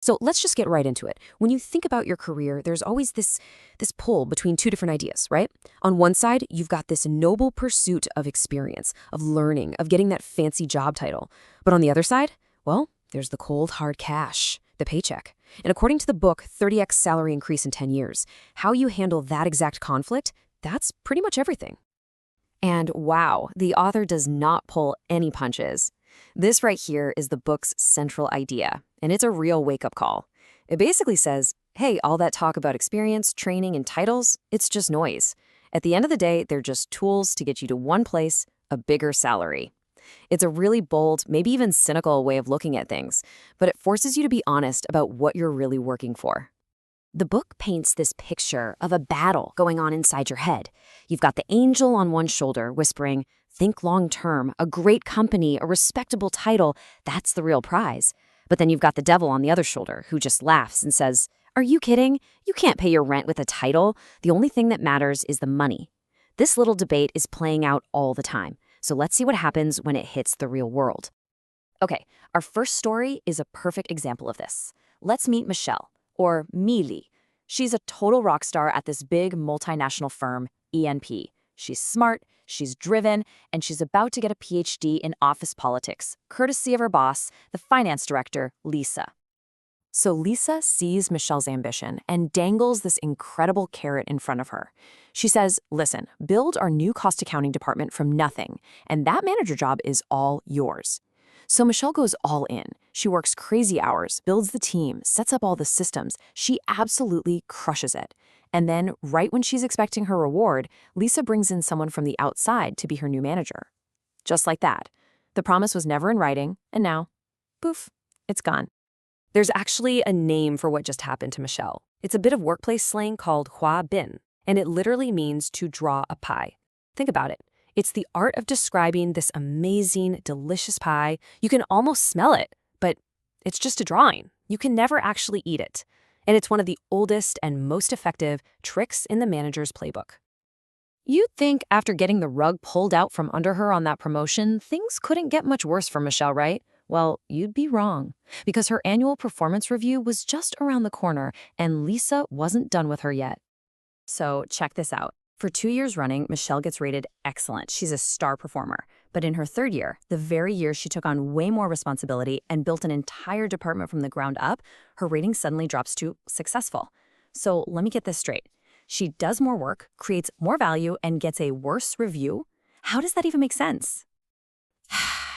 So let's just get right into it. When you think about your career, there's always this pull between two different ideas, right? On one side, you've got this noble pursuit of experience, of learning, of getting that fancy job title. But on the other side, well, there's the cold, hard cash, the paycheck. And according to the book, 30x salary increase in 10 years, how you handle that exact conflict, that's pretty much everything. And wow, the author does not pull any punches. This right here is the book's central idea, and it's a real wake-up call. It basically says, hey, all that talk about experience, training, and titles, it's just noise. At the end of the day, they're just tools to get you to one place, a bigger salary. It's a really bold, maybe even cynical way of looking at things, but it forces you to be honest about what you're really working for. The book paints this picture of a battle going on inside your head. You've got the angel on one shoulder whispering, think long term, a great company, a respectable title, that's the real prize. But then you've got the devil on the other shoulder who just laughs and says, are you kidding? You can't pay your rent with a title. The only thing that matters is the money. This little debate is playing out all the time. So let's see what happens when it hits the real world. Okay, our first story is a perfect example of this. Let's meet Michelle, or Mealy. She's a total rock star at this big multinational firm, ENP. She's smart, she's driven, and she's about to get a PhD in office politics, courtesy of her boss, the finance director, Lisa. So Lisa sees Michelle's ambition and dangles this incredible carrot in front of her. She says, listen, build our new cost accounting department from nothing, and that manager job is all yours. So Michelle goes all in. She works crazy hours, builds the team, sets up all the systems. She absolutely crushes it. And then, right when she's expecting her reward, Lisa brings in someone from the outside to be her new manager. Just like that. The promise was never in writing, and now, poof, it's gone. There's actually a name for what just happened to Michelle. It's a bit of workplace slang called hua bin, and it literally means to draw a pie. Think about it. It's the art of describing this amazing, delicious pie. You can almost smell it, but it's just a drawing. You can never actually eat it. And it's one of the oldest and most effective tricks in the manager's playbook. You'd think after getting the rug pulled out from under her on that promotion, things couldn't get much worse for Michelle, right? Well, you'd be wrong, because her annual performance review was just around the corner, and Lisa wasn't done with her yet. So check this out. For 2 years running, Michelle gets rated excellent. She's a star performer. But in her third year, the very year she took on way more responsibility and built an entire department from the ground up, her rating suddenly drops to successful. So let me get this straight. She does more work, creates more value, and gets a worse review? How does that even make sense?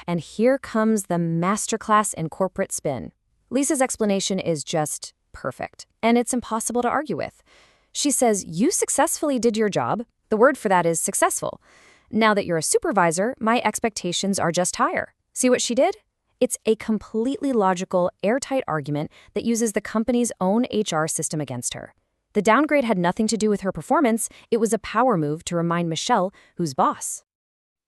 And here comes the masterclass in corporate spin. Lisa's explanation is just perfect, and it's impossible to argue with. She says, you successfully did your job. The word for that is successful. Now that you're a supervisor, my expectations are just higher. See what she did? It's a completely logical, airtight argument that uses the company's own HR system against her. The downgrade had nothing to do with her performance. It was a power move to remind Michelle who's boss.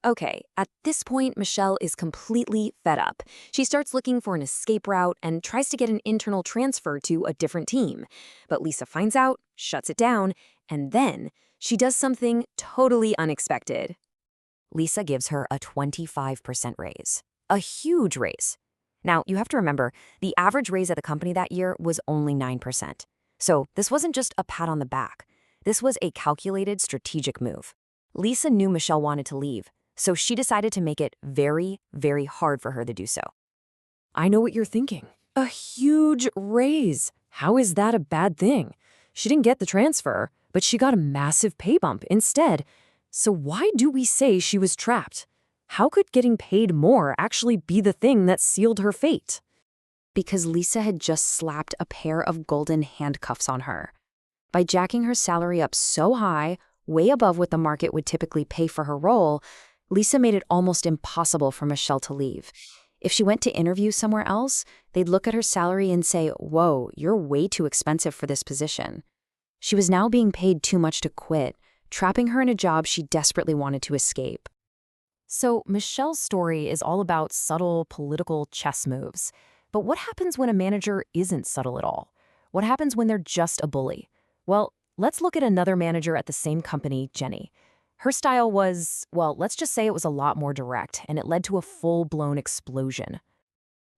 Okay, at this point, Michelle is completely fed up. She starts looking for an escape route and tries to get an internal transfer to a different team. But Lisa finds out, shuts it down, and then she does something totally unexpected. Lisa gives her a 25% raise. A huge raise. Now, you have to remember, the average raise at the company that year was only 9%. So this wasn't just a pat on the back. This was a calculated, strategic move. Lisa knew Michelle wanted to leave, so she decided to make it very, very hard for her to do so. I know what you're thinking. A huge raise. How is that a bad thing? She didn't get the transfer, but she got a massive pay bump instead. So why do we say she was trapped? How could getting paid more actually be the thing that sealed her fate? Because Lisa had just slapped a pair of golden handcuffs on her. By jacking her salary up so high, way above what the market would typically pay for her role, Lisa made it almost impossible for Michelle to leave. If she went to interview somewhere else, they'd look at her salary and say, whoa, you're way too expensive for this position. She was now being paid too much to quit, trapping her in a job she desperately wanted to escape. So Michelle's story is all about subtle political chess moves. But what happens when a manager isn't subtle at all? What happens when they're just a bully? Well, let's look at another manager at the same company, Jenny. Her style was, well, let's just say it was a lot more direct, and it led to a full-blown explosion.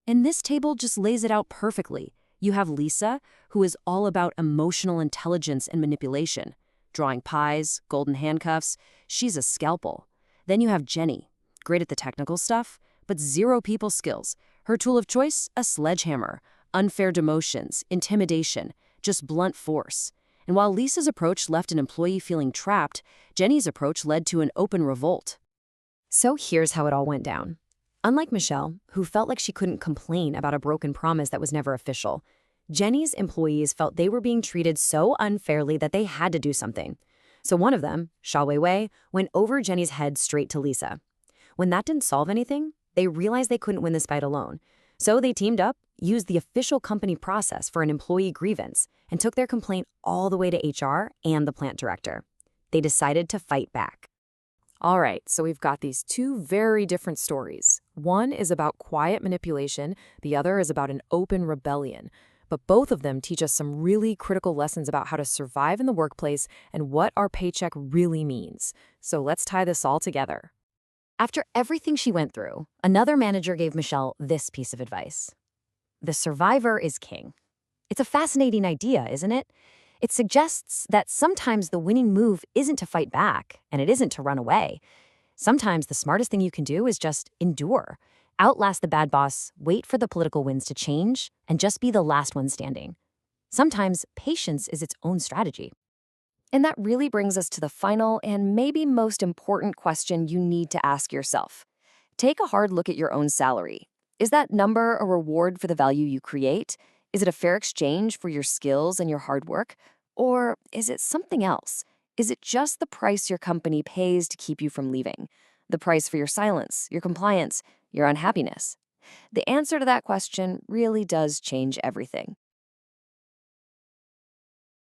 And this table just lays it out perfectly. You have Lisa, who is all about emotional intelligence and manipulation. Drawing pies, golden handcuffs, she's a scalpel. Then you have Jenny, great at the technical stuff, but zero people skills. Her tool of choice, a sledgehammer, unfair demotions, intimidation, just blunt force. And while Lisa's approach left an employee feeling trapped, Jenny's approach led to an open revolt. So here's how it all went down. Unlike Michelle, who felt like she couldn't complain about a broken promise that was never official, Jenny's employees felt they were being treated so unfairly that they had to do something. So one of them, Sha Wei, went over Jenny's head straight to Lisa. When that didn't solve anything, they realized they couldn't win this fight alone. So they teamed up, used the official company process for an employee grievance, and took their complaint all the way to HR and the plant director. They decided to fight back. All right, so we've got these two very different stories. One is about quiet manipulation, the other is about an open rebellion. But both of them teach us some really critical lessons about how to survive in the workplace and what our paycheck really means. So let's tie this all together. After everything she went through, another manager gave Michelle this piece of advice. The survivor is king. It's a fascinating idea, isn't it? It suggests that sometimes the winning move isn't to fight back, and it isn't to run away. Sometimes the smartest thing you can do is just endure. Outlast the bad boss, wait for the political winds to change, and just be the last one standing. Sometimes patience is its own strategy. And that really brings us to the final and maybe most important question you need to ask yourself. Take a hard look at your own salary. Is that number a reward for the value you create? Is it a fair exchange for your skills and your hard work? Or is it something else? Is it just the price your company pays to keep you from leaving? The price for your silence, your compliance, your unhappiness? The answer to that question really does change everything.